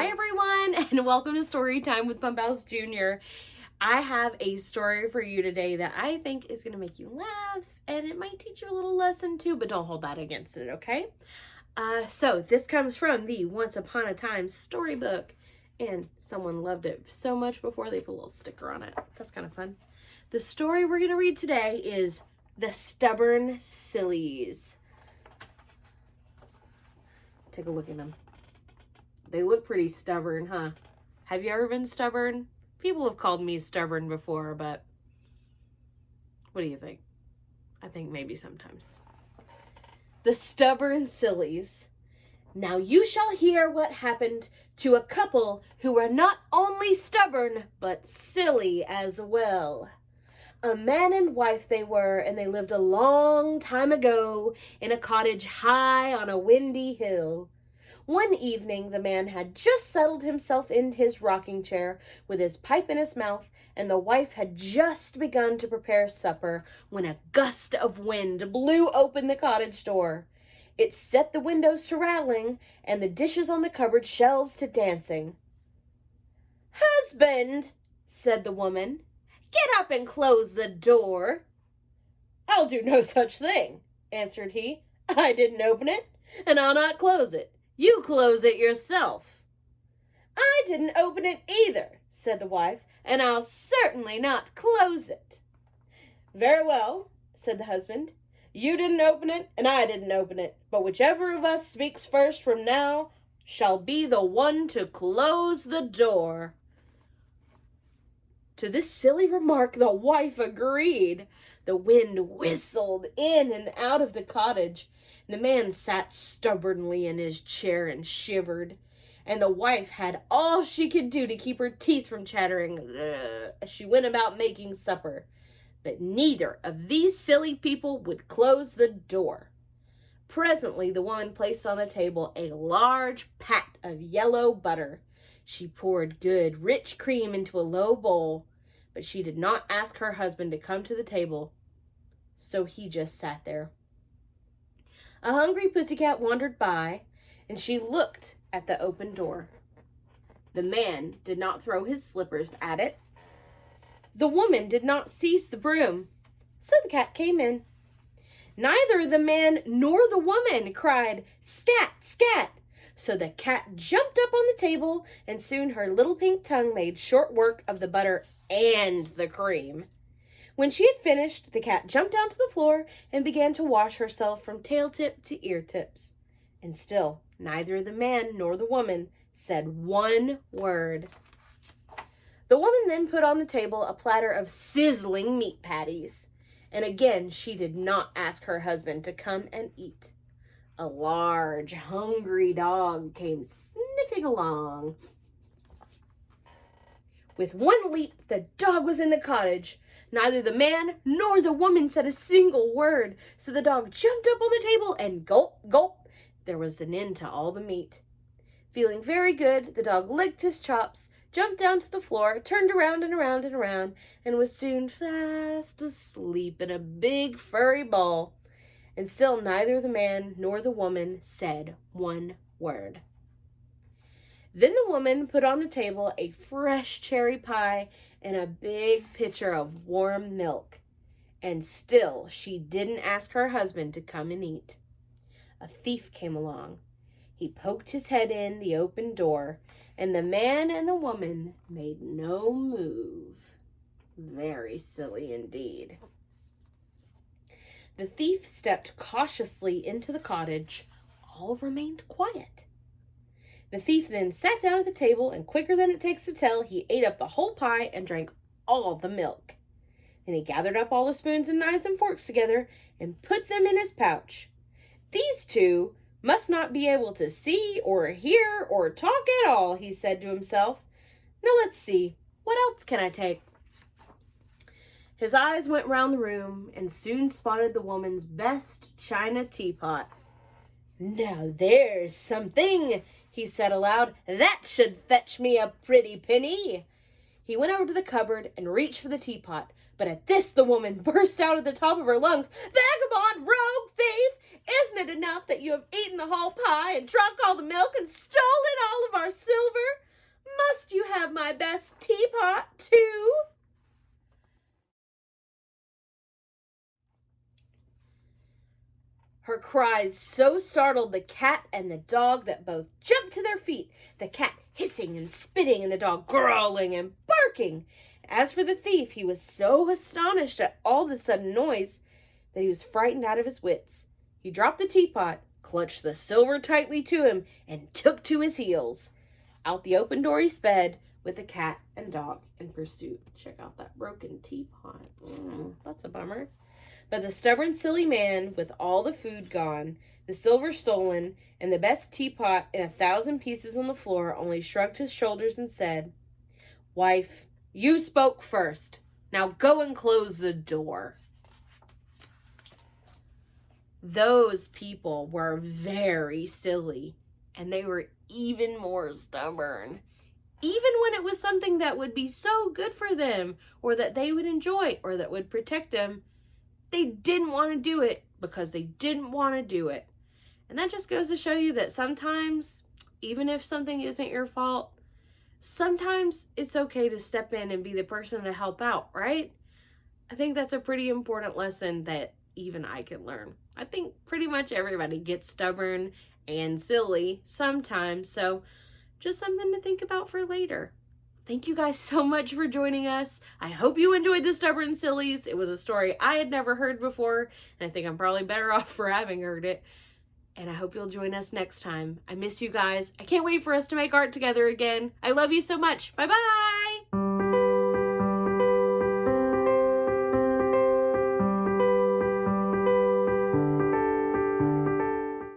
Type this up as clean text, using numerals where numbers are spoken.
Hi everyone, and welcome to Story Time with Pump House Jr. I have a story for you today that I think is going to make you laugh, and it might teach you a little lesson too, but don't hold that against it, okay? So this comes from the Once Upon a Time storybook, and someone loved it so much before they put a little sticker on it. That's kind of fun. The story we're going to read today is The Stubborn Sillies. Take a look at them. They look pretty stubborn, huh? Have you ever been stubborn? People have called me stubborn before, but what do you think? I think maybe sometimes. The Stubborn Sillies. Now you shall hear what happened to a couple who were not only stubborn, but silly as well. A man and wife they were, and they lived a long time ago in a cottage high on a windy hill. One evening, the man had just settled himself in his rocking chair with his pipe in his mouth, and the wife had just begun to prepare supper when a gust of wind blew open the cottage door. It set the windows to rattling and the dishes on the cupboard shelves to dancing. "Husband," said the woman, "get up and close the door." "I'll do no such thing," answered he. "I didn't open it, and I'll not close it. You close it yourself." "I didn't open it either," said the wife, "and I'll certainly not close it." "Very well," said the husband. "You didn't open it, and I didn't open it, but whichever of us speaks first from now shall be the one to close the door." To this silly remark, the wife agreed. The wind whistled in and out of the cottage. The man sat stubbornly in his chair and shivered, and the wife had all she could do to keep her teeth from chattering as she went about making supper. But neither of these silly people would close the door. Presently, the woman placed on the table a large pat of yellow butter. She poured good, rich cream into a low bowl, but she did not ask her husband to come to the table, so he just sat there. A hungry pussycat wandered by, and she looked at the open door. The man did not throw his slippers at it. The woman did not seize the broom, so the cat came in. Neither the man nor the woman cried, "Scat, scat!" So the cat jumped up on the table, and soon her little pink tongue made short work of the butter and the cream. When she had finished, the cat jumped down to the floor and began to wash herself from tail tip to ear tips. And still, neither the man nor the woman said one word. The woman then put on the table a platter of sizzling meat patties, and again she did not ask her husband to come and eat. A large, hungry dog came sniffing along. With one leap, the dog was in the cottage. Neither the man nor the woman said a single word, so the dog jumped up on the table and gulp, gulp, there was an end to all the meat. Feeling very good, the dog licked his chops, jumped down to the floor, turned around and around and around, and was soon fast asleep in a big furry ball. And still neither the man nor the woman said one word. Then the woman put on the table a fresh cherry pie and a big pitcher of warm milk. And still she didn't ask her husband to come and eat. A thief came along. He poked his head in the open door, and the man and the woman made no move. Very silly indeed. The thief stepped cautiously into the cottage. All remained quiet. The thief then sat down at the table, and quicker than it takes to tell, he ate up the whole pie and drank all the milk. Then he gathered up all the spoons and knives and forks together and put them in his pouch. "These two must not be able to see or hear or talk at all," he said to himself. "Now let's see, what else can I take?" His eyes went round the room and soon spotted the woman's best china teapot. "Now there's something," he said aloud. "That should fetch me a pretty penny." He went over to the cupboard and reached for the teapot, but at this the woman burst out at the top of her lungs. "Vagabond, rogue, thief! Isn't it it enough that you have eaten the whole pie and drunk all the milk and stolen all of our silver? Must you have my best teapot, too? Her cries so startled the cat and the dog that both jumped to their feet, the cat hissing and spitting and the dog growling and barking. As for the thief, he was so astonished at all the sudden noise that he was frightened out of his wits. He dropped the teapot, clutched the silver tightly to him, and took to his heels. Out the open door he sped, with the cat and dog in pursuit. Check out that broken teapot. That's a bummer. But the stubborn, silly man, with all the food gone, the silver stolen, and the best teapot in 1,000 pieces on the floor, only shrugged his shoulders and said, "Wife, you spoke first. Now go and close the door." Those people were very silly, and they were even more stubborn. Even when it was something that would be so good for them, or that they would enjoy, or that would protect them, they didn't want to do it because they didn't want to do it. And that just goes to show you that sometimes, even if something isn't your fault, sometimes it's okay to step in and be the person to help out, right? I think that's a pretty important lesson that even I can learn. I think pretty much everybody gets stubborn and silly sometimes, so just something to think about for later. Thank you guys so much for joining us. I hope you enjoyed the Stubborn Sillies. It was a story I had never heard before, and I think I'm probably better off for having heard it. And I hope you'll join us next time. I miss you guys. I can't wait for us to make art together again. I love you so much. Bye-bye.